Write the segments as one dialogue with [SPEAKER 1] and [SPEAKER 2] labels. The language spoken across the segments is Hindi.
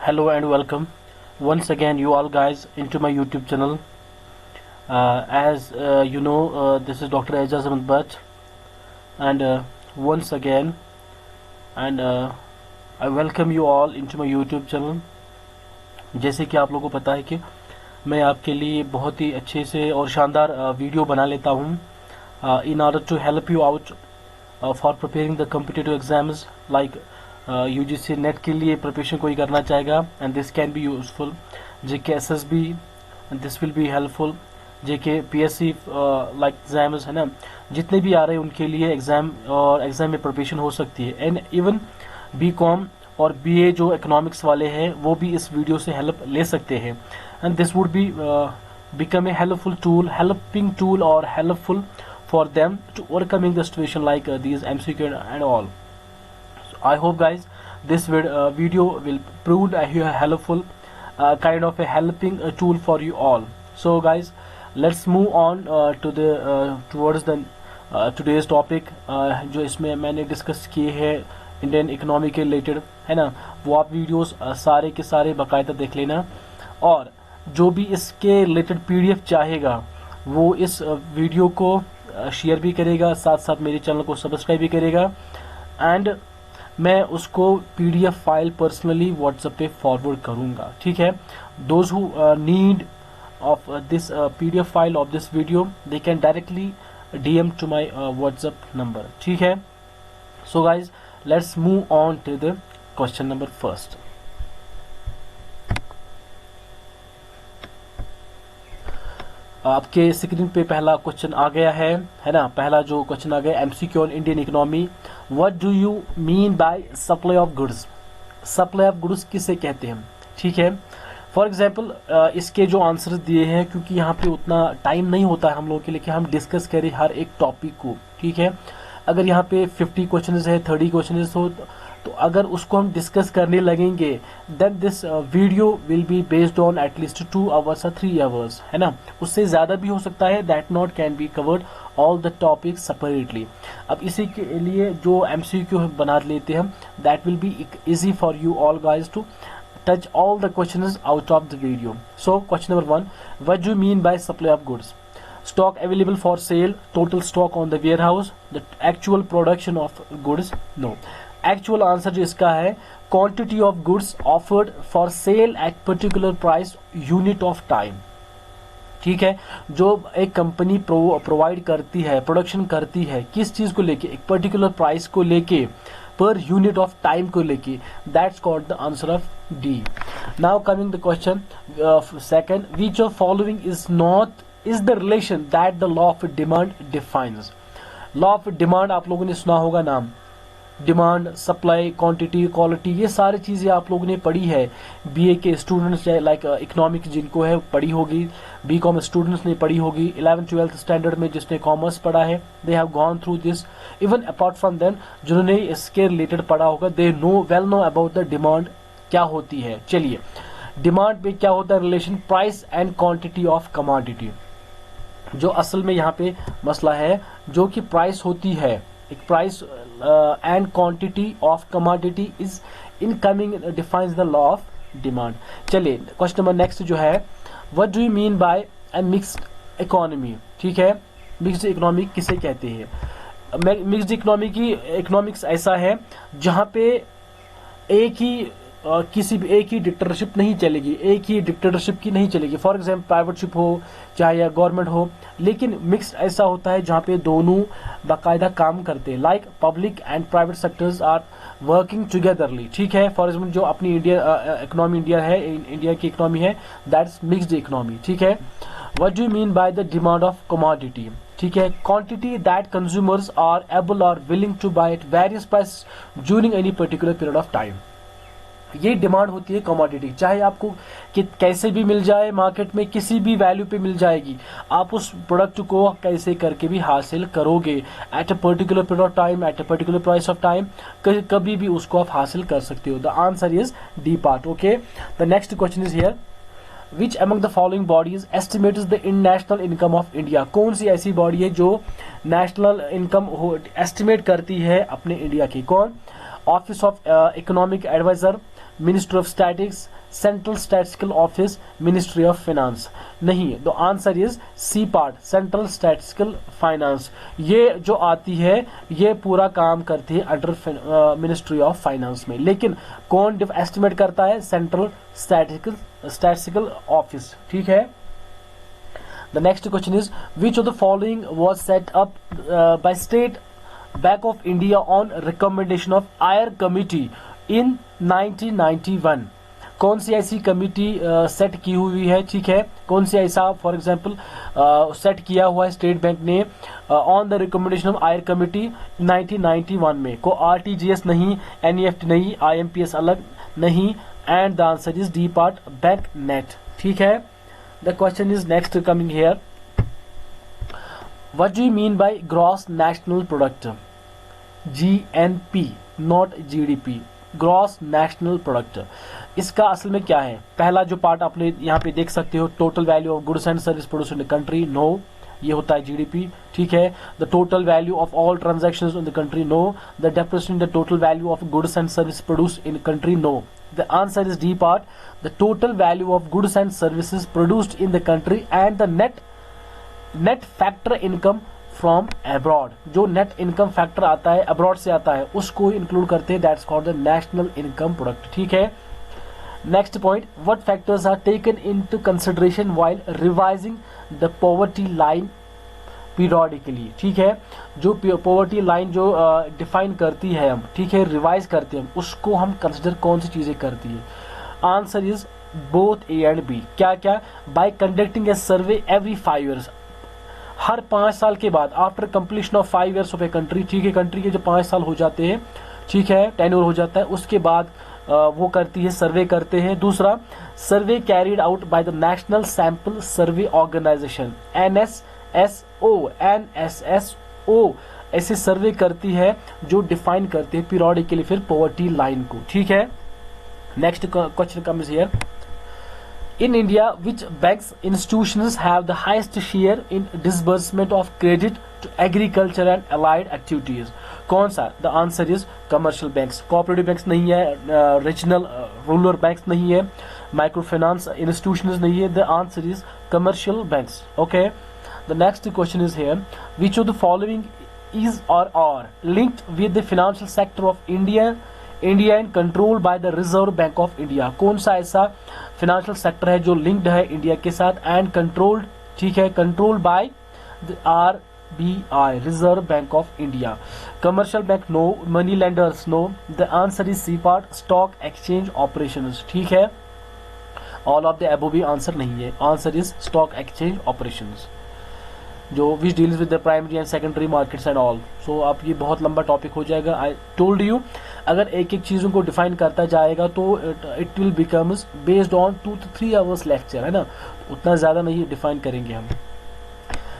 [SPEAKER 1] Hello and welcome once again, you all guys, into my YouTube channel. As you know, this is Dr. Aijaz Ahmed Bhatt, and once again, and I welcome you all into my YouTube channel. जैसे कि आप लोगों को पता है कि मैं आपके लिए बहुत ही अच्छे से और शानदार वीडियो बना लेता हूँ in order to help you out for preparing the competitive exams like UGC net के लिए प्रिपरेशन कोई करना चाहेगा and this can be useful. JK SSB this will be helpful. JK PSC like exams है ना, जितने भी आ रहे हैं उनके लिए एग्जाम और एग्जाम में प्रिपरेशन हो सकती है. एंड इवन BCom और BA जो इकोनॉमिक्स वाले हैं वो भी इस वीडियो से हेल्प ले सकते हैं. And this would be become a helping tool or helpful for them to overcoming the situation like these MCQ and all. So I hope guys this video will prove a helpful kind of a helping tool for you all. So guys, let's move on to the towards the today's topic. जो इसमें मैंने डिस्कस किए हैं इंडियन इकोनॉमी के रिलेटेड है ना, वो आप वीडियोस सारे के सारे बाकायदा देख लेना. और जो भी इसके रिलेटेड PDF चाहेगा वो इस वीडियो को शेयर भी करेगा, साथ साथ मेरे चैनल को सब्सक्राइब भी करेगा. एंड मैं उसको PDF फाइल पर्सनली WhatsApp पे फॉरवर्ड करूंगा. ठीक है, those who need of this PDF file of this video they can directly DM to my WhatsApp number. ठीक है, so guys let's move on to the question number first. आपके स्क्रीन पे पहला क्वेश्चन आ गया है ना. पहला जो क्वेश्चन आ गया MCQ on Indian economy. What do you mean bye supply of goods. Supply of goods किसे कहते हैं. ठीक है, फॉर एग्जांपल इसके जो आंसर दिए हैं, क्योंकि यहाँ पे उतना टाइम नहीं होता है हम लोगों के लिए कि हम डिस्कस करें हर एक टॉपिक को. ठीक है, अगर यहाँ पे 50 क्वेश्चन है, 30 क्वेश्चन हो, तो अगर उसको हम डिस्कस करने लगेंगे then this video will be based on at least 2 hours और 3 आवर्स है ना. उससे ज़्यादा भी हो सकता है. That not can be covered all the topics separately. अब इसी के लिए जो MCQ बना लेते हैं, that will be easy for you all guys to touch all the questions out of the video. So question number 1, what do you mean by supply of goods? Stock available for sale, total stock on the warehouse, the actual production of goods. No, actual answer जो इसका है quantity of goods offered for sale at particular price unit of time. ठीक है, जो एक कंपनी प्रोवाइड करती है, प्रोडक्शन करती है, किस चीज को लेके, एक पर्टिकुलर प्राइस को लेके, पर यूनिट ऑफ टाइम को लेके, that's called the answer of D. Now coming the question second, which of following is the relation that the law of demand defines. Law of demand आप लोगों ने सुना होगा नाम. डिमांड, सप्लाई, क्वांटिटी, क्वालिटी, ये सारी चीजें आप लोगों ने पढ़ी है. BA के स्टूडेंट्स लाइक इकोनॉमिक्स जिनको है पढ़ी होगी, BCom स्टूडेंट्स ने पढ़ी होगी, 11th-12th स्टैंडर्ड में जिसने कॉमर्स पढ़ा है, they have gone through this. Even apart from then जिन्होंने इसके रिलेटेड पढ़ा होगा, they well know about the demand क्या होती है. चलिए, डिमांड पे क्या होता है relation, price and quantity of commodity. जो असल में यहाँ पे मसला है, जो कि प्राइस होती है, एक price and quantity of commodity is incoming defines the law of demand. चलिए क्वेश्चन नंबर नेक्स्ट जो है, what do you mean bye A mixed economy. ठीक है, मिक्स्ड इकोनॉमी किसे कहते हैं. मिक्स्ड इकोनॉमी की इकोनॉमिक्स ऐसा है जहां पे एक ही किसी भी एक ही डिक्टेटरशिप नहीं चलेगी, एक ही डिक्टेटरशिप की नहीं चलेगी. फॉर एग्जाम्पल प्राइवेटशिप हो चाहे या गवर्नमेंट हो, लेकिन मिक्स ऐसा होता है जहाँ पे दोनों बाकायदा काम करते हैं. Like public and private sectors are working togetherly. ठीक है, फॉर एग्जाम्पल जो अपनी इकोनॉमी इंडिया की इकोनॉमी है, दैट्स मिक्स्ड इकोनॉमी. ठीक है, what do you mean by the demand of commodity. ठीक है, quantity that consumers are able और willing to buy at various price during any particular period of time. ये डिमांड होती है कमोडिटी. चाहे आपको कि कैसे भी मिल जाए, मार्केट में किसी भी वैल्यू पे मिल जाएगी, आप उस प्रोडक्ट को कैसे करके भी हासिल करोगे at a particular period of time, at a particular price of time, कभी भी उसको आप हासिल कर सकते हो. The answer is D part. Okay, the next question is here, which among the following bodies estimates the national income of India. कौन सी ऐसी बॉडी है जो नेशनल इनकम एस्टिमेट करती है अपने इंडिया की. कौन? Office of economic adviser, ministry of statistics, central statistical office, ministry of finance? नहीं, the answer is C part, central statistical finance. ये जो आती है ये पूरा काम करती है अंडर मिनिस्ट्री ऑफ फाइनेंस में, लेकिन कौन एस्टिमेट करता है? Central statistical office. ठीक है। The next question is, which of the following was set up by State Bank of India on recommendation of Iyer Committee in 1991? कौन सी ऐसी कमिटी सेट की हुई है? ठीक है, कौन सी ऐसा फॉर एग्जांपल सेट किया हुआ है स्टेट बैंक ने on the recommendation of Iyer committee 1991 में? को आरटीजीएस नहीं, एनईएफटी नहीं, आईएमपीएस अलग नहीं, and the answer is D part, bank net. ठीक है। The question is next coming here. What do you mean by gross national product? GNP, not GDP. Gross national product. इसका असल में क्या है? पहला जो पार्ट आप यहाँ पे देख सकते हो, total value of goods and service produce in the country, no, ये होता है जीडीपी। ठीक है। The total value of all transactions in the country, no. The depreciation the total value of goods and service produce in country, no. The answer is D part, the total value of goods and services produced in the country and the net factor income from abroad. जो net income factor आता है abroad से आता है उसको include करते हैं, that's called the national income product. ठीक है। Next point, what factors are taken into consideration while revising the poverty line periodically? ठीक है। जो पॉवर्टी लाइन जो डिफाइन करती है हम, ठीक है, रिवाइज करते हैं, उसको हम कंसिडर कौन सी चीजें करती है? Answer is both A and B. क्या क्या? By conducting a survey every 5 years, हर 5 साल के बाद, after completion of 5 years of a country. ठीक है, कंट्री के जो 5 साल हो जाते हैं, ठीक है, टेन्योर हो जाता है, उसके बाद वो करती है, सर्वे करते हैं। दूसरा, survey carried out by the national sample survey organisation, NSSO ऐसे सर्वे करती है जो डिफाइन करती है पीरियडिकली फिर पॉवर्टी लाइन को। ठीक है। Next question comes here, in India which banks institutions have the highest share in disbursement of credit to agriculture and allied activities? कौन सा? The answer is commercial banks. Cooperative banks नहीं है, रीजनल रूरल बैंक्स नहीं है, माइक्रो फाइनेंस इंस्टीट्यूशंस नहीं है, the answer is commercial banks. Okay. The next question is here, which of the following is or are linked with the financial sector of India and controlled by the Reserve Bank of India? कौन सा ऐसा financial sector है जो linked है इंडिया के साथ and controlled, ठीक है, controlled by the RBI, Reserve Bank of India? Commercial bank no, money lenders no, the answer is C part, stock exchange operations। ठीक है, all of the above भी आंसर नहीं है, answer is stock exchange operations, जो which deals with the primary and secondary markets and all. So आप ये बहुत लंबा टॉपिक हो जाएगा। आई टोल्ड यू, अगर एक एक चीज़ों को डिफाइन करता जाएगा तो it will becomes based on 2 to 3 hours lecture, है ना, उतना ज़्यादा नहीं डिफाइन करेंगे हम।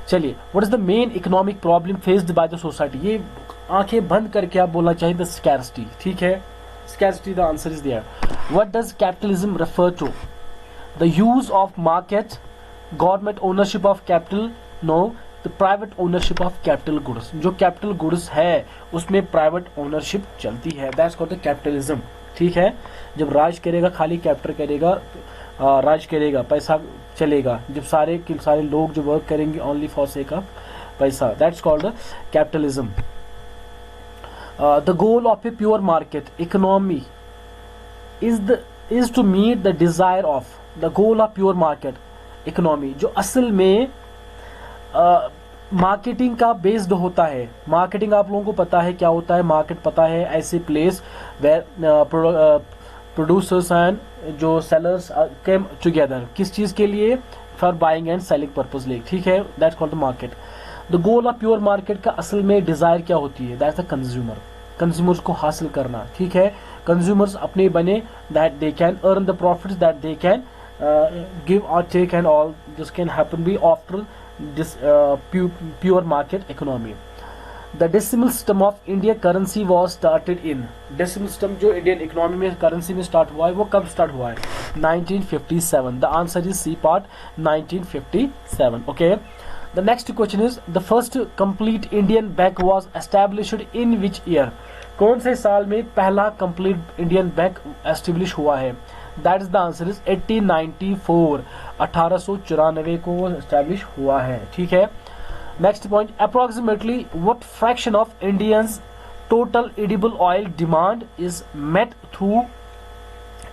[SPEAKER 1] चलिए, what is the main economic problem faced by the society? ये आंखें बंद करके आप बोलना चाहिए द स्कैर्सिटी। ठीक है, scarcity, the answer is there. What does capitalism refer to? The use of market, government ownership of capital, no, the private ownership of capital goods. जो कैपिटल गुड्स है उसमें प्राइवेट ओनरशिप चलती है, दैट्स कॉल्ड द कैपिटलिज्म। ठीक है, जब राज करेगा, खाली कैपिटल करेगा, राज करेगा, पैसा चलेगा, जब सारे के सारे लोग जो वर्क करेंगे ओनली फॉर सेक ऑफ पैसा, that's called the capitalism. The goal of a pure market economy is to meet the desire of, the goal of pure market economy जो असल में मार्केटिंग का बेस्ड होता है। मार्केटिंग आप लोगों को पता है क्या होता है, मार्केट पता है, ऐसे प्लेस वेयर प्रोड्यूसर्स एंड जो सेलर्स केम टुगेदर, किस चीज के लिए? For buying and selling purpose ले। ठीक है, that's called the market. The goal of pure market का असल में डिजायर क्या होती है? दैट्स द कंज्यूमर, कंज्यूमर्स को हासिल करना। ठीक है, कंज्यूमर्स अपने बने, that they can earn the profits, that they can give और take and all this can happen be after this pure market economy. The decimal system of India currency was started in, decimal system जो Indian economy में currency में start हुआ है वो कब start हुआ है? 1957. The answer is C part, 1957. Okay. The next question is, the first complete Indian bank was established in which year? कौन से साल में पहला कंप्लीट इंडियन बैंक एस्टेब्लिश हुआ है? That is the answer is 1894, 1894 को एस्टेब्लिश हुआ है। ठीक है, next point, approximately what fraction of Indians total edible oil demand is met through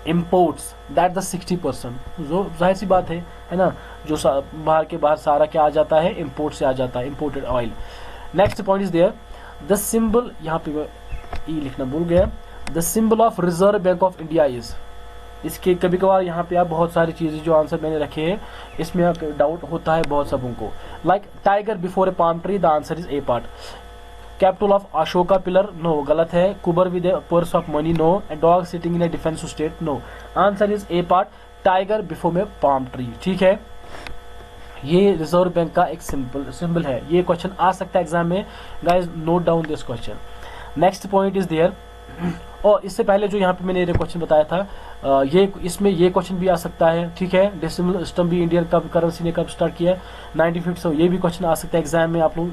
[SPEAKER 1] imports? That the 60%। जो जाहिर सी बात है ना, जो बाहर के बाहर सारा क्या आ जाता है, इम्पोर्ट से आ जाता है, imported oil. Next point is there, the symbol, यहाँ पे ई लिखना भूल गया, the symbol of reserve bank of India is. इसके कभी कभार यहाँ पे आप बहुत सारी चीजें जो आंसर मैंने रखे हैं इसमें आप डाउट होता है बहुत सबों को। Like tiger before a palm tree, the answer is A part. Capital of Ashoka pillar, no गलत है। Kuber with purse of money, no. Dog sitting in a defence state, no. Answer is A part, tiger before a palm tree. ठीक है, ये रिजर्व बैंक का एक सिंबल है। ये क्वेश्चन आ सकता है एग्जाम में, guys note down this question. Next point is there, और इससे पहले जो यहाँ पे मैंने क्वेश्चन बताया था ये इसमें ये क्वेश्चन भी आ सकता है। ठीक है, डेसिमल सिस्टम भी इंडियन कब करेंसी ने कब स्टार्ट किया है, 95। सो ये भी क्वेश्चन आ सकता है एग्जाम में आप लोग।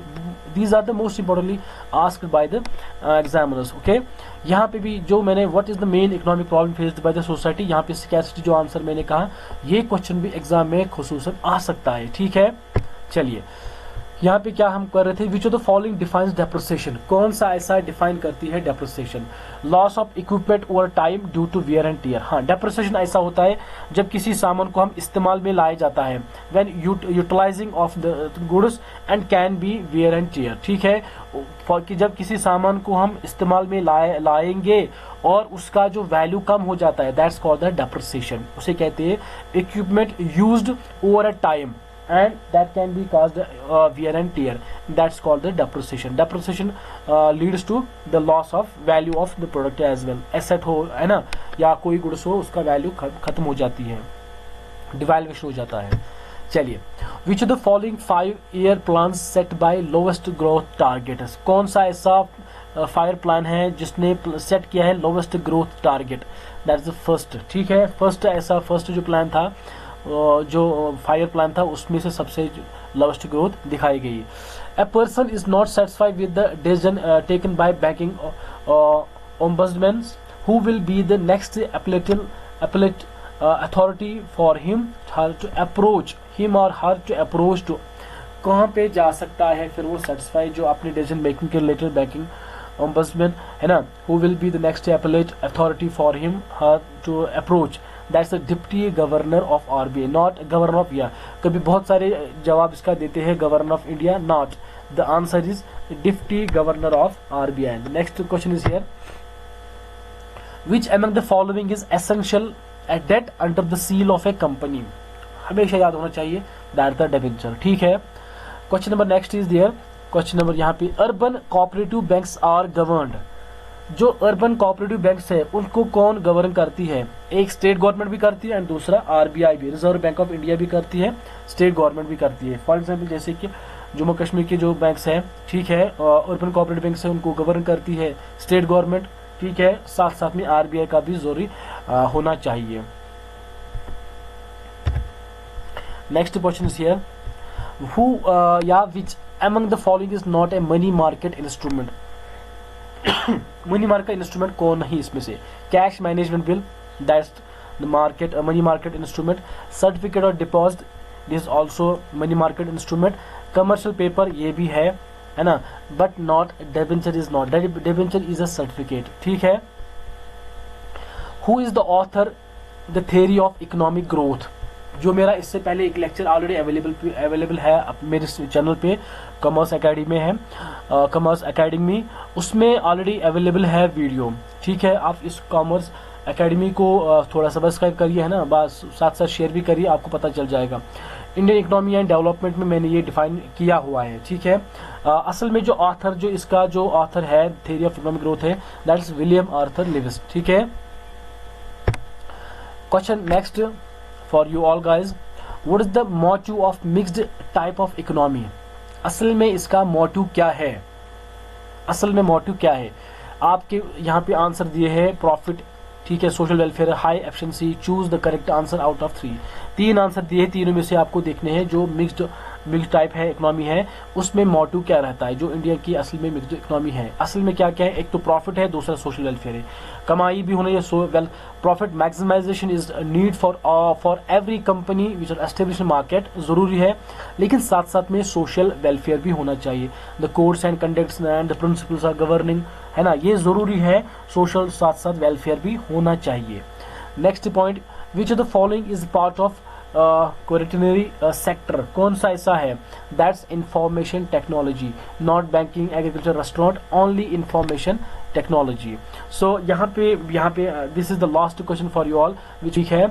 [SPEAKER 1] These are the most importantly asked by the examiners. Okay, यहाँ पे भी जो मैंने what is the main economic problem faced by the society, यहाँ पे स्कैर्सिटी जो आंसर मैंने कहा, ये क्वेश्चन भी एग्जाम में खुसूसन आ सकता है। ठीक है, चलिए यहाँ पे क्या हम कर रहे थे, which of the following defines depreciation? कौन सा ऐसा डिफाइन करती है depreciation? Loss of equipment over time due to wear and tear. हाँ, डेप्रिसिएशन ऐसा होता है जब किसी सामान को हम इस्तेमाल में लाया जाता है, when utilizing of the goods and can be wear and tear. ठीक है, कि जब किसी सामान को हम इस्तेमाल में लाएंगे और उसका जो वैल्यू कम हो जाता है, दैट्स कॉल्ड द डेप्रिसिएशन। उसे कहते हैं equipment used over a time and that can be caused wear and tear, that's called the depreciation. Depreciation leads to the loss of value of the product as well. asset हो है ना, या कोई गुड्स हो उसका वैल्यू खत्म हो जाती है, डिवैल्यूएशन हो जाता है। चलिए, which of the following 5-year plans set by lowest growth target? कौन सा ऐसा 5 प्लान है जिसने सेट किया है lowest growth target? That is the first. ठीक है, फर्स्ट जो प्लान था, जो 5 प्लान था, उसमें से सबसे लोवेस्ट ग्रोथ दिखाई गई। A person is not satisfied with the decision taken by banking ombudsman, who will be the next appellate authority for him to approach him or her to approach to? कहाँ पे जा सकता है फिर वो सेटिस्फाइड जो अपने डिसीजन मेकिंग के रिलेटेड बैंकिंग ओम्बड्समैन है ना, who will be the next appellate authority for him her to approach? That's the deputy governor of RBI, not governor of India. कभी बहुत सारे जवाब इसका देते हैं governor of India, not. The answer is deputy governor of RBI. The next question is here, which among the following is essential at date under the seal of A company? हमेशा याद होना चाहिए, दैट द डिबेंचर। ठीक है, question number next is there, question number यहाँ पे, urban cooperative banks are governed. जो अर्बन कोऑपरेटिव बैंक्स है उनको कौन गवर्न करती है? एक स्टेट गवर्नमेंट भी करती है एंड दूसरा आरबीआई भी, रिजर्व बैंक ऑफ इंडिया भी करती है, स्टेट गवर्नमेंट भी करती है। फॉर एग्जांपल जैसे कि जम्मू कश्मीर के जो बैंक्स हैं, ठीक है, अर्बन कोऑपरेटिव बैंक्स है, उनको गवर्न करती है स्टेट गवर्नमेंट। ठीक है, साथ साथ में आरबीआई का भी जरूरी होना चाहिए। Next question is here, who या which among the following is not a money market instrument? Money market instrument कौन नहीं इसमें से? Cash management bill, that's the market money market instrument. Certificate of deposit, this also money market instrument. Commercial paper, ये भी है ना, but not debenture is not, debenture is a certificate. ठीक है, who is the author the theory of economic growth? जो मेरा इससे पहले एक लेक्चर ऑलरेडी अवेलेबल है मेरे चैनल पे, कॉमर्स एकेडमी में है, कॉमर्स एकेडमी, उसमें ऑलरेडी अवेलेबल है वीडियो। ठीक है, आप इस कॉमर्स एकेडमी को थोड़ा सब्सक्राइब करिए, है ना, बस साथ साथ शेयर भी करिए, आपको पता चल जाएगा। इंडियन इकोनॉमी एंड डेवलपमेंट में मैंने ये डिफाइन किया हुआ है। ठीक है, असल में जो ऑथर, जो इसका जो ऑथर है थ्योरी ऑफ इकोनॉमिक ग्रोथ है, that is William Arthur Lewis. ठीक है, question next for you all guys, what is the motive of mixed type of economy? असल में इसका मोटिव क्या है? असल में मोटिव क्या है? आपके यहाँ पे आंसर दिए हैं प्रॉफिट, ठीक है, social welfare, high efficiency, choose the correct answer out of 3। 3 answer दिए, तीनों में से आपको देखने हैं जो मिक्स्ड मिक्स टाइप है इकोनॉमी है, उसमें मोटिव क्या रहता है, जो इंडिया की असल में मिक्स इकोनॉमी है, असल में क्या क्या है, एक तो प्रॉफिट है, दूसरा सोशल वेलफेयर है, कमाई भी होना चाहिए, well profit maximization is need for every company which are establish market, जरूरी है, लेकिन साथ साथ में सोशल वेलफेयर भी होना चाहिए, the codes and conducts and the principles are governing, है ना, ये जरूरी है, सोशल साथ साथ वेलफेयर भी होना चाहिए। Next point, which of the following is part of quaternary sector, कौन सा ऐसा है, that's information technology, not banking, agriculture, restaurant, only information technology. So यहाँ पे this is the last question for you all, ठीक है,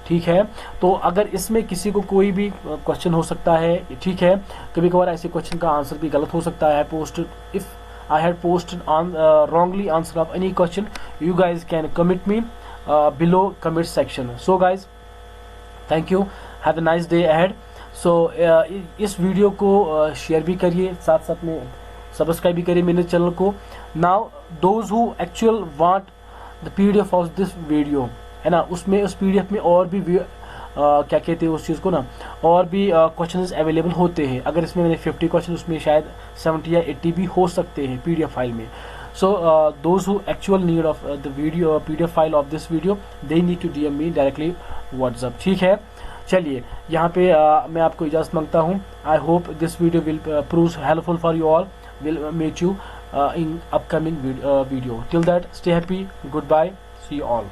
[SPEAKER 1] ठीक है। तो अगर इसमें किसी को कोई भी क्वेश्चन हो सकता है, ठीक है, कभी कभार ऐसे क्वेश्चन का आंसर भी गलत हो सकता है, post if I had posted on wrongly answer of any question, you guys can commit me below comment section. So guys, thank you, have a nice day ahead. So इस वीडियो को शेयर भी करिए, साथ साथ में सब्सक्राइब भी करिए मेरे चैनल को। Now those who actual want the PDF of this video, है ना, उसमें उस PDF में और भी क्या कहते हैं उस चीज़ को ना, और भी क्वेश्चंस अवेलेबल होते हैं। अगर इसमें मैंने 50 क्वेश्चन, उसमें शायद 70 या 80 भी हो सकते हैं PDF फाइल में। So those who actual need of the video PDF file of this video, they need to DM me directly WhatsApp, ठीक है। चलिए यहाँ पे मैं आपको इजाज़त मांगता हूँ। I hope this video will prove helpful for you all, will meet you in upcoming video. Till that, stay happy, goodbye, see you all.